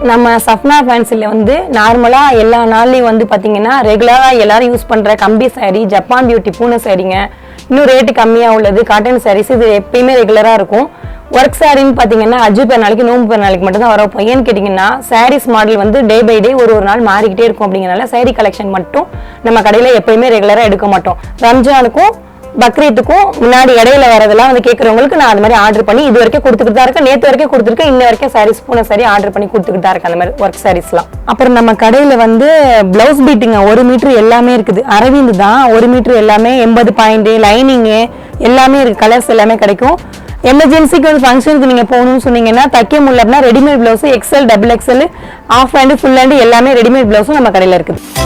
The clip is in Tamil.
நம்ம சஃப்னா ஃபேன்சில வந்து நார்மலா எல்லா நாள்லயும் வந்து பாத்தீங்கன்னா ரெகுலரா எல்லாரும் யூஸ் பண்ற கம்பி சாரி, ஜப்பான் பியூட்டி பூனை சாரிங்க, இன்னும் ரேட்டு கம்மியா உள்ளது காட்டன் சாரீஸ், இது எப்பயுமே ரெகுலரா இருக்கும். ஒர்க் சாரின்னு பாத்தீங்கன்னா அஜு பேர் நாளைக்கு நோம்பு பேர் நாளைக்கு மட்டும் தான் வரும். ஏன்னு கேட்டீங்கன்னா சாரீஸ் மாடல் வந்து டே பை டே ஒரு நாள் மாறிக்கிட்டே இருக்கும். அப்படிங்கறனால சாரி கலெக்ஷன் மட்டும் நம்ம கடையில எப்பயுமே ரெகுலரா எடுக்க மாட்டோம். ரம்ஜானுக்கும் பக்ரீத்துக்கும் முன்னாடி இடையில வரதெல்லாம் வந்து கேட்கறவங்களுக்கு நான் அது மாதிரி ஆர்டர் பண்ணி இது வரைக்கும் கொடுத்துக்கிட்டு தான் இருக்கேன். நேற்று வரைக்கும் கொடுத்துருக்கேன், இன்ன வரைக்கும் சாரீஸ் பூனை சாரி ஆர்டர் பண்ணி கொடுத்துக்கிட்டு தான் இருக்கேன். அந்த மாதிரி ஒர்க் சாரீஸ்லாம். அப்புறம் நம்ம கடையில வந்து பிளவுஸ் பீட்டுங்க 1 மீட்டர் எல்லாமே இருக்குது. அரவிந்த் தான் 1 மீட்டர் எல்லாமே 80 பாயிண்ட் லைனிங்கு எல்லாமே இருக்கு. கலர்ஸ் எல்லாமே கிடைக்கும். எமர்ஜென்சிக்கு வந்து ஃபங்க்ஷனுக்கு நீங்க போகணும்னு சொன்னீங்கன்னா தைக்க முடியல அப்படின்னா readymade blouse XL, XXL, half hand, full hand எல்லாமே ரெடிமேட் பிளவுஸும் நம்ம கடையில இருக்குது.